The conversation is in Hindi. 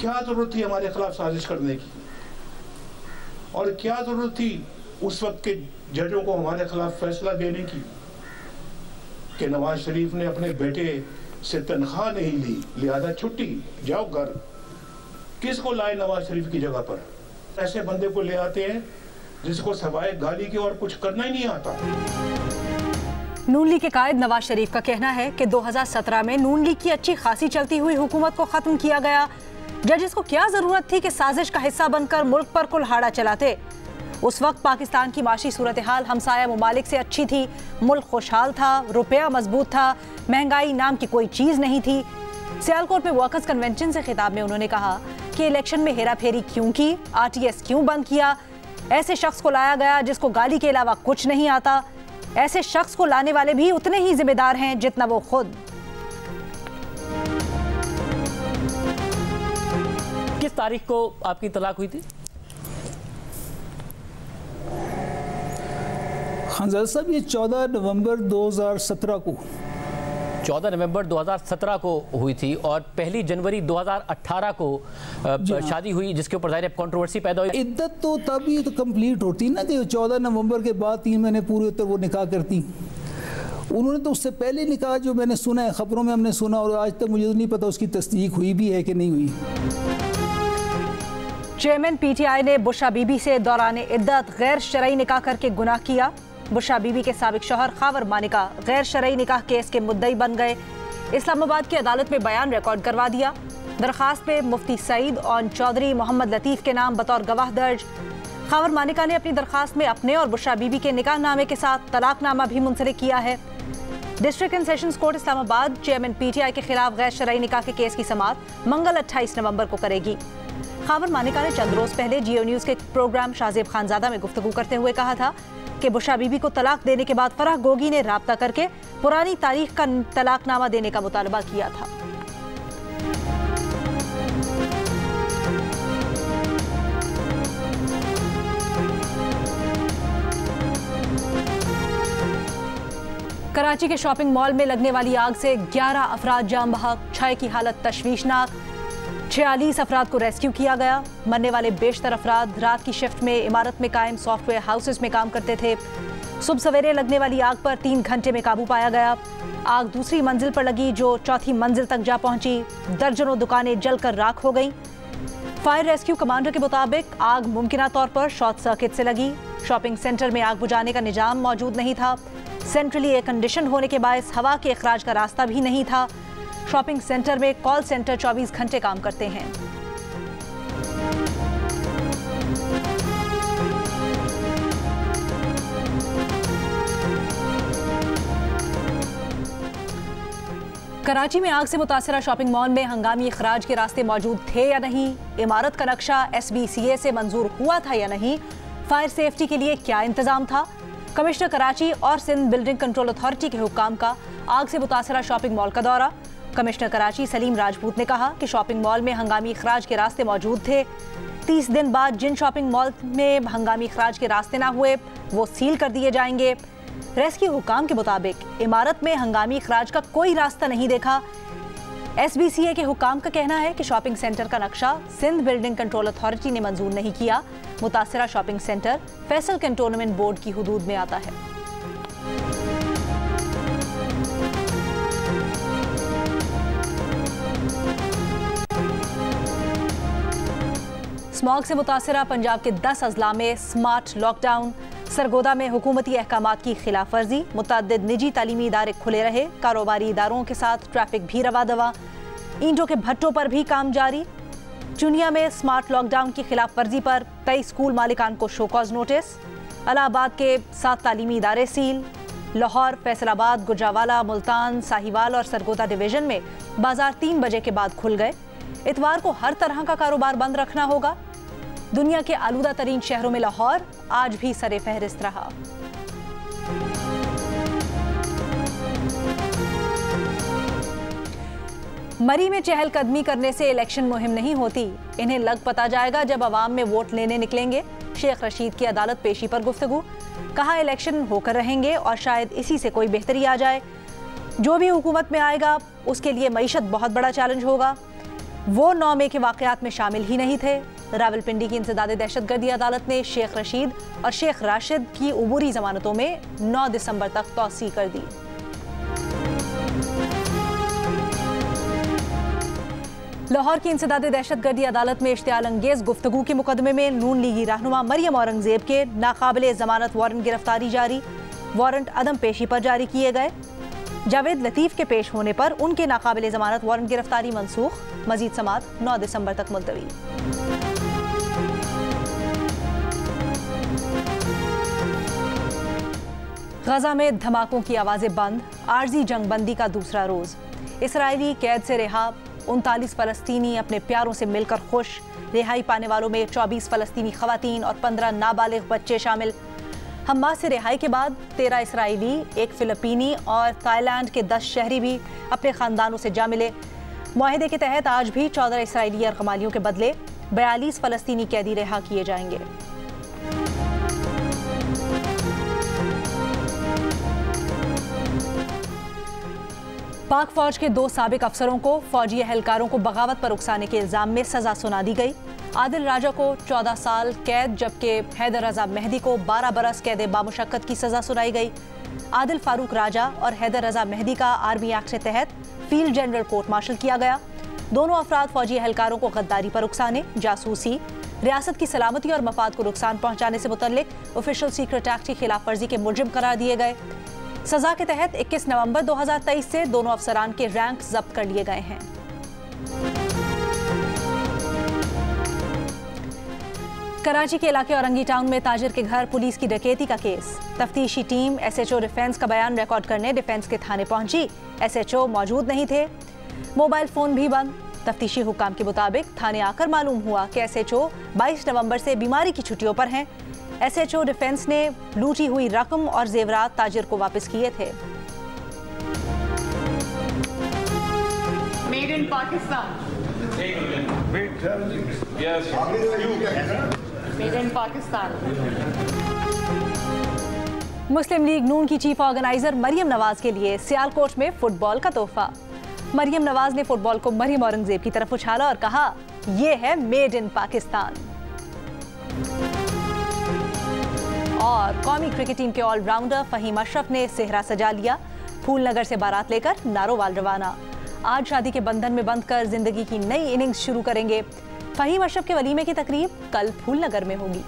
क्या जरूरत थी हमारे खिलाफ साजिश करने की, और क्या जरूरत थी उस वक्त के जजों को हमारे खिलाफ फैसला देने की कि नवाज शरीफ ने अपने बेटे से तनख्वाह नहीं ली, लिहाजा छुट्टी, जाओ घर। किसको लाए नवाज शरीफ की जगह पर? ऐसे बंदे को ले आते हैं जिसको सवाए गाली के और कुछ करना ही नहीं आता। नून लीग के कायद नवाज शरीफ का कहना है कि 2017 में नून लीग की अच्छी खासी चलती हुई हुकूमत को खत्म किया गया। जजिस को क्या जरूरत थी कि साजिश का हिस्सा बनकर मुल्क पर कुल्हाड़ा चलाते? उस वक्त पाकिस्तान की माशी सूरत हाल हमसाया मुमालिक से अच्छी थी, मुल्क खुशहाल था, रुपया मजबूत था, महंगाई नाम की कोई चीज नहीं थी। सियालकोट में वर्कर्स कन्वेंशन से खिताब में उन्होंने कहा कि इलेक्शन में हेरा फेरी क्यों की, आरटीएस क्यों बंद किया, ऐसे शख्स को लाया गया जिसको गाली के अलावा कुछ नहीं आता। ऐसे शख्स को लाने वाले भी उतने ही जिम्मेदार हैं जितना वो खुद। किस तारीख को आपकी तलाक हुई थी? खानजादा साहब, ये 14 नवंबर 2017 को 14 नवंबर 2017 को हुई थी, और 1 जनवरी 2018 को शादी हुई, जिसके ऊपर ज़ाहिर कंट्रोवर्सी पैदा हुई। इद्दत तो तभी तो कंप्लीट होती ना कि 14 नवंबर के बाद 3 महीने पूरे होते वो निकाह करती। उन्होंने तो उससे पहले निकाह, जो मैंने सुना है, खबरों में हमने सुना, और आज तक मुझे तो नहीं पता उसकी तस्दीक हुई भी है कि नहीं हुई। चेयरमैन पीटीआई ने बुशरा बीबी से दौरान इद्दत गैर शरई निकाह करके गुनाह किया। बुशरा बीबी के साबिक शौहर खावर मानिका गैर शरई निकाह केस के मुद्दई बन गए। इस्लामाबाद की अदालत में बयान रिकॉर्ड करवा दिया। दरखास्त पे मुफ्ती सईद और चौधरी मोहम्मद लतीफ़ के नाम बतौर गवाह दर्ज। खावर मानिका ने अपनी दरखास्त में अपने और बुशरा बीबी के निकाहनामे के साथ तलाकनामा भी मुंसलिक किया है। District and sessions court Islamabad chairman PTI के खिलाफ गैर शरई निकाह के केस की समाअत मंगल 28 नवंबर को करेगी। खावर मानिका ने चंद रोज पहले जियो न्यूज के प्रोग्राम शाहजेब खानजादा में गुफ्तगू करते हुए कहा था कि बुशरा बीबी को तलाक देने के बाद फराह गोगी ने राब्ता करके पुरानी तारीख का तलाकनामा देने का मुतालबा किया था। कराची के शॉपिंग मॉल में लगने वाली आग से 11 अफराद जान बहक, 6 की हालत तशवीशनाक। 46 अफराद को रेस्क्यू किया गया। मरने वाले बेशतर अफराद रात की शिफ्ट में इमारत में कायम सॉफ्टवेयर हाउसेस में काम करते थे। सुबह सवेरे लगने वाली आग पर 3 घंटे में काबू पाया गया। आग दूसरी मंजिल पर लगी जो चौथी मंजिल तक जा पहुंची। दर्जनों दुकानें जलकर राख हो गईं। फायर रेस्क्यू कमांडर के मुताबिक आग मुमकिना तौर पर शॉर्ट सर्किट से लगी। शॉपिंग सेंटर में आग बुझाने का निजाम मौजूद नहीं था। सेंट्रली एयर कंडीशन होने के बायस हवा के इखराज का रास्ता भी नहीं था। शॉपिंग सेंटर में कॉल सेंटर 24 घंटे काम करते हैं। कराची में आग से मुतासरा शॉपिंग मॉल में हंगामी इखराज के रास्ते मौजूद थे या नहीं, इमारत का नक्शा SBCA से मंजूर हुआ था या नहीं, फायर सेफ्टी के लिए क्या इंतजाम था। कमिश्नर कराची और सिंध बिल्डिंग कंट्रोल अथॉरिटी के हुक्काम का आग से मुतासरा शॉपिंग मॉल का दौरा। कमिश्नर कराची सलीम राजपूत ने कहा कि शॉपिंग मॉल में हंगामी इखराज के रास्ते मौजूद थे। 30 दिन बाद जिन शॉपिंग मॉल में हंगामी इखराज के रास्ते ना हुए वो सील कर दिए जाएंगे। रेस्क्यू हुक्काम के मुताबिक इमारत में हंगामी इखराज का कोई रास्ता नहीं देखा। SBCA के हुक्काम का कहना है कि शॉपिंग सेंटर का नक्शा सिंध बिल्डिंग कंट्रोल अथॉरिटी ने मंजूर नहीं किया। मुतासरा shopping centre Faisal cantonment board की हुदूद में आता है। स्मॉग से मुतासरा पंजाब के 10 अजला में स्मार्ट लॉकडाउन। सरगोदा में हुकूमती अहकामात की खिलाफ वर्जी, मुतअद्दिद निजी तालीमी इदारे खुले रहे, कारोबारी इदारों के साथ ट्रैफिक भी रवा दवा। ईंटों के भट्टों पर भी काम जारी। चुनिया में स्मार्ट लॉकडाउन की खिलाफ वर्जी पर 23 स्कूल मालिकान को शोकॉज नोटिस। इलाहाबाद के 7 तालीमी इदारे सील। लाहौर, फैसलाबाद, गुजरावाला, मुल्तान, साहिवाल और सरगोदा डिवीजन में बाजार 3 बजे के बाद खुल गए। इतवार को हर तरह का कारोबार बंद रखना होगा। दुनिया के आलूदा तरीन शहरों में लाहौर आज भी सरे फहरिस्त रहा। मरी में चहलकदमी करने से इलेक्शन मुहिम नहीं होती, इन्हें लग पता जाएगा जब अवाम में वोट लेने निकलेंगे। शेख रशीद की अदालत पेशी पर गुफ्तगू। कहा इलेक्शन होकर रहेंगे और शायद इसी से कोई बेहतरी आ जाए। जो भी हुकूमत में आएगा उसके लिए मईशत बहुत बड़ा चैलेंज होगा। वो 9 मई के वाकयात में शामिल ही नहीं थे। रावलपिंडी की इंसदादे दहशतगर्दी अदालत ने शेख रशीद और शेख राशिद की उबूरी जमानतों में 9 दिसंबर तक तौसी कर दी। लाहौर की इंसदादे दहशतगर्दी अदालत में इश्तियाल अंगेज गुफ्तगू के मुकदमे में नून लीगी रहनुमा मरियम औरंगजेब के नाकाबिले जमानत वारंट गिरफ्तारी जारी। वारंट अदम पेशी पर जारी किए गए। जावेद लतीफ के पेश होने पर उनके नाकाबिले जमानत वारंट गिरफ्तारी मनसूख। मजीद समात 9 दिसंबर तक मुलतवी। गजा में धमाकों की आवाजें बंद। आर्जी जंगबंदी का दूसरा रोज। इसराइली कैद से रिहा 39 फलस्तीनी अपने प्यारों से मिलकर खुश। रिहाई पाने वालों में 24 फलस्तीनी खवातीन और 15 नाबालिग बच्चे शामिल। हमास से रिहाई के बाद 13 इसराइली, 1 फिलिपीनी और थाईलैंड के 10 शहरी भी अपने खानदानों से जा मिले। मुआहिदे के तहत आज भी 14 इसराइली यरगमालियों के बदले 42 फलस्तीनी कैदी रिहा किए जाएंगे। पाक फौज के 2 साबिक अफसरों को फौजी एहलकारों को बगावत पर उकसाने के इल्जाम में सजा सुना दी गई। आदिल राजा को 14 साल कैद जबकि हैदर रजा मेहदी को 12 बरस कैद बामुशक्कत की सजा सुनाई गई। आदिल फारूक राजा और हैदर रजा मेहदी का आर्मी एक्ट के तहत फील्ड जनरल कोर्ट मार्शल किया गया। दोनों अफराद फौजी एहलकारों को गद्दारी पर उकसाने, जासूसी, रियासत की सलामती और मफाद को नुकसान पहुंचाने से मुतल्लिक ऑफिशियल सीक्रेट एक्ट की खिलाफ वर्जी के मुलजिम करार दिए गए। सजा के तहत 21 नवंबर 2023 से दोनों अफसरान के रैंक जब्त कर लिए गए हैं। कराची के इलाके औरंगी टाउन में ताजिर के घर पुलिस की डकैती का केस। तफ्तीशी टीम SHO डिफेंस का बयान रिकॉर्ड करने डिफेंस के थाने पहुंची। SHO मौजूद नहीं थे। मोबाइल फोन भी बंद। तफ्तीशी हुकाम के मुताबिक थाने आकर मालूम हुआ कि SHO 22 नवंबर से बीमारी की छुट्टियों पर हैं। SHO डिफेंस ने लूटी हुई रकम और जेवरात ताजिर को वापस किए थे। Made in Pakistan. Made in Pakistan. Muslim League Noon की चीफ ऑर्गेनाइजर मरियम नवाज के लिए सियालकोट में फुटबॉल का तोहफा। मरियम नवाज ने फुटबॉल को मरियम औरंगजेब की तरफ उछाला और कहा, यह है मेड इन पाकिस्तान। और कौमी क्रिकेट टीम के ऑलराउंडर फहीम अशरफ ने सेहरा सजा लिया। फूलनगर से बारात लेकर नारोवाल रवाना। आज शादी के बंधन में बंधकर जिंदगी की नई इनिंग्स शुरू करेंगे। फहीम अशरफ के वलीमे की तकरीब कल फूलनगर में होगी।